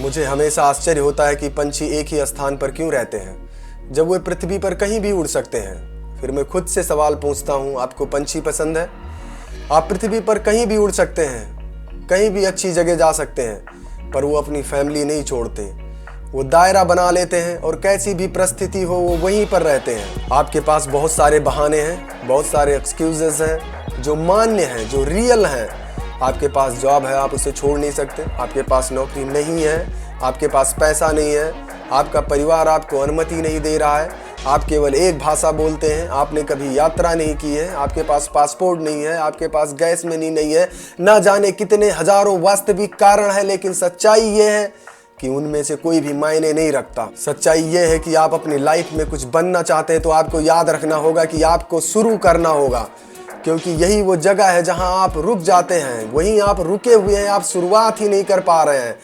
मुझे हमेशा आश्चर्य होता है कि पंछी एक ही स्थान पर क्यों रहते हैं जब वे पृथ्वी पर कहीं भी उड़ सकते हैं। फिर मैं खुद से सवाल पूछता हूँ, आपको पंछी पसंद है? आप पृथ्वी पर कहीं भी उड़ सकते हैं, कहीं भी अच्छी जगह जा सकते हैं, पर वो अपनी फैमिली नहीं छोड़ते। वो दायरा बना लेते हैं और कैसी भी परिस्थिति हो वो वहीं पर रहते हैं। आपके पास बहुत सारे बहाने हैं, बहुत सारे एक्सक्यूजेस हैं जो मान्य हैं, जो रियल हैं। आपके पास जॉब है, आप उसे छोड़ नहीं सकते। आपके पास नौकरी नहीं है, आपके पास पैसा नहीं है, आपका परिवार आपको अनुमति नहीं दे रहा है, आप केवल एक भाषा बोलते हैं, आपने कभी यात्रा नहीं की है, आपके पास पासपोर्ट नहीं है, आपके पास गैस मनी नहीं है, ना जाने कितने हजारों वास्तविक कारण है। लेकिन सच्चाई ये है कि उनमें से कोई भी मायने नहीं रखता। सच्चाई ये है कि आप अपनी लाइफ में कुछ बनना चाहते हैं तो आपको याद रखना होगा कि आपको शुरू करना होगा, क्योंकि यही वो जगह है जहां आप रुक जाते हैं। वहीं आप रुके हुए हैं, आप शुरुआत ही नहीं कर पा रहे हैं।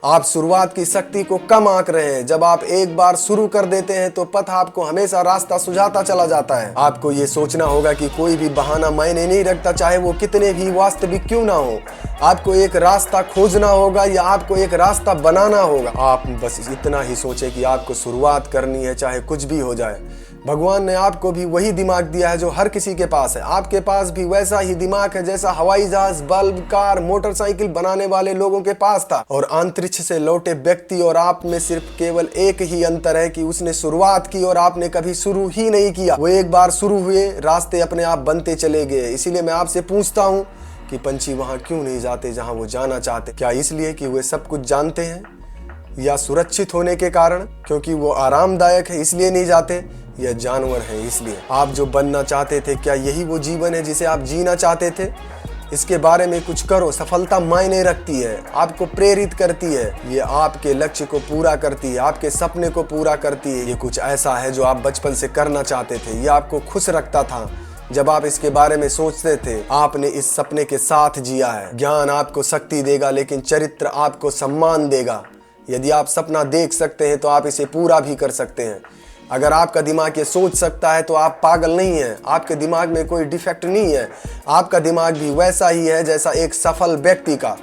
आप शुरुआत की शक्ति को कम आंक रहे हैं। जब आप एक बार शुरू कर देते हैं तो पथ आपको हमेशा रास्ता सुझाता चला जाता है। आपको ये सोचना होगा कि कोई भी बहाना मायने नहीं रखता, चाहे वो कितने भी वास्तविक क्यों ना हो। आपको एक रास्ता खोजना होगा या आपको एक रास्ता बनाना होगा। आप बस इतना ही सोचें कि आपको शुरुआत करनी है, चाहे कुछ भी हो जाए। भगवान ने आपको भी वही दिमाग दिया है जो हर किसी के पास है। आपके पास भी वैसा ही दिमाग है जैसा हवाई जहाज, बल्ब, कार, मोटरसाइकिल बनाने वाले लोगों के पास था। और अंतरिक्ष से लौटे व्यक्ति और आप में सिर्फ केवल एक ही अंतर है कि उसने शुरुआत की और आपने कभी शुरू ही नहीं किया। वो एक बार शुरू हुए, रास्ते अपने आप बनते चले गए। इसीलिए मैं आपसे पूछता हूँ कि पंछी वहां क्यों नहीं जाते जहां वो जाना चाहते? क्या इसलिए कि वे सब कुछ जानते हैं, या सुरक्षित होने के कारण, क्योंकि वो आरामदायक है इसलिए नहीं जाते, या जानवर है इसलिए? आप जो बनना चाहते थे, क्या यही वो जीवन है जिसे आप जीना चाहते थे? इसके बारे में कुछ करो। सफलता मायने रखती है, आपको प्रेरित करती है, ये आपके लक्ष्य को पूरा करती है, आपके सपने को पूरा करती है। ये कुछ ऐसा है जो आप बचपन से करना चाहते थे, ये आपको खुश रखता था जब आप इसके बारे में सोचते थे। आपने इस सपने के साथ जिया है। ज्ञान आपको शक्ति देगा, लेकिन चरित्र आपको सम्मान देगा। यदि आप सपना देख सकते हैं तो आप इसे पूरा भी कर सकते हैं। अगर आपका दिमाग ये सोच सकता है तो आप पागल नहीं हैं। आपके दिमाग में कोई डिफेक्ट नहीं है। आपका दिमाग भी वैसा ही है जैसा एक सफल व्यक्ति का।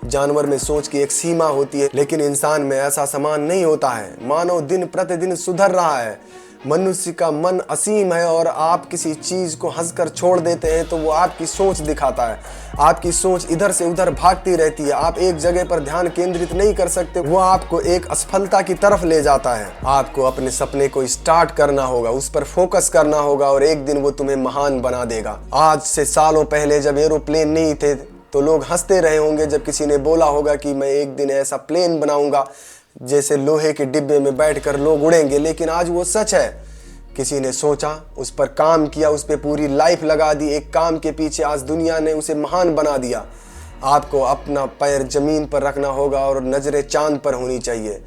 जानवर में सोच की एक सीमा होती है, लेकिन इंसान में ऐसा समान नहीं होता है। मानव दिन प्रतिदिन सुधर रहा है। मनुष्य का मन असीम है और आप किसी चीज को हंसकर छोड़ देते हैं तो वो आपकी सोच दिखाता है। आपकी सोच इधर से उधर भागती रहती है। आप एक जगह पर ध्यान केंद्रित नहीं कर सकते, वो आपको एक असफलता की तरफ ले जाता है। आपको अपने सपने को स्टार्ट करना होगा, उस पर फोकस करना होगा और एक दिन वो तुम्हें महान बना देगा। आज से सालों पहले जब एरोप्लेन नहीं थे तो लोग हंसते रहे होंगे जब किसी ने बोला होगा कि मैं एक दिन ऐसा प्लेन बनाऊंगा जैसे लोहे के डिब्बे में बैठकर लोग उड़ेंगे। लेकिन आज वो सच है। किसी ने सोचा, उस पर काम किया, उस पर पूरी लाइफ लगा दी। एक काम के पीछे आज दुनिया ने उसे महान बना दिया। आपको अपना पैर जमीन पर रखना होगा और नजरें चांद पर होनी चाहिए।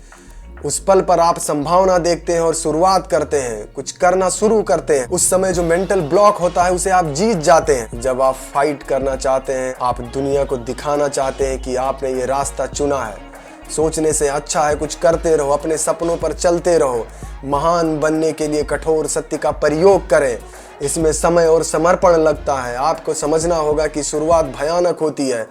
उस पल पर आप संभावना देखते हैं और शुरुआत करते हैं, कुछ करना शुरू करते हैं। उस समय जो मेंटल ब्लॉक होता है उसे आप जीत जाते हैं। जब आप फाइट करना चाहते हैं, आप दुनिया को दिखाना चाहते हैं कि आपने ये रास्ता चुना है। सोचने से अच्छा है कुछ करते रहो, अपने सपनों पर चलते रहो। महान बनने के लिए कठोर सत्य का प्रयोग करें। इसमें समय और समर्पण लगता है। आपको समझना होगा कि शुरुआत भयानक होती है।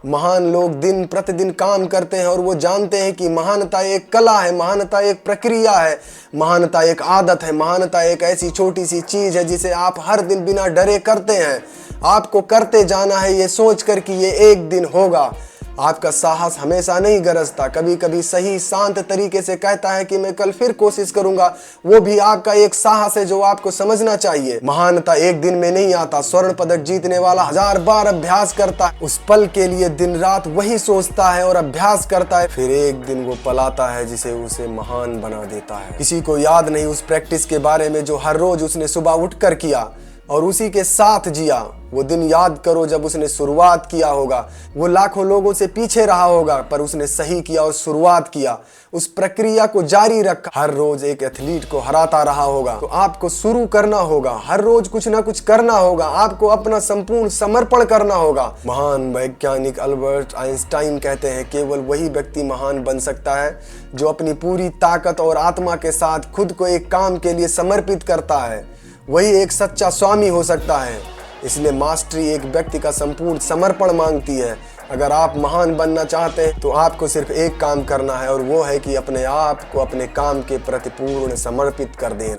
महान लोग दिन प्रतिदिन काम करते हैं और वो जानते हैं कि महानता एक कला है, महानता एक प्रक्रिया है, महानता एक आदत है, महानता एक ऐसी छोटी सी चीज है जिसे आप हर दिन बिना डरे करते हैं। आपको करते जाना है ये सोचकर कि ये एक दिन होगा। आपका साहस हमेशा नहीं गरजता, कभी कभी सही शांत तरीके से कहता है कि मैं कल फिर कोशिश करूंगा। वो भी आपका एक साहस है जो आपको समझना चाहिए। महानता एक दिन में नहीं आता। स्वर्ण पदक जीतने वाला 1000 बार अभ्यास करता है, उस पल के लिए दिन रात वही सोचता है और अभ्यास करता है। फिर एक दिन वो पल आता है जिसे उसे महान बना देता है। किसी को याद नहीं उस प्रैक्टिस के बारे में जो हर रोज उसने सुबह उठकर किया और उसी के साथ जिया। वो दिन याद करो जब उसने शुरुआत किया होगा। वो लाखों लोगों से पीछे रहा होगा, पर उसने सही किया और शुरुआत किया। उस प्रक्रिया को जारी रखा। हर रोज एक एथलीट को हराता रहा होगा। तो आपको शुरू करना होगा, हर रोज कुछ ना कुछ करना होगा। आपको अपना संपूर्ण समर्पण करना होगा। महान वैज्ञानिक अल्बर्ट आइंस्टाइन कहते हैं, केवल वही व्यक्ति महान बन सकता है जो अपनी पूरी ताकत और आत्मा के साथ खुद को एक काम के लिए समर्पित करता है। वही एक सच्चा स्वामी हो सकता है। इसलिए मास्टरी एक व्यक्ति का संपूर्ण समर्पण मांगती है। अगर आप महान बनना चाहते हैं तो आपको सिर्फ एक काम करना है, और वो है कि अपने आप को अपने काम के प्रति पूर्ण समर्पित कर दें।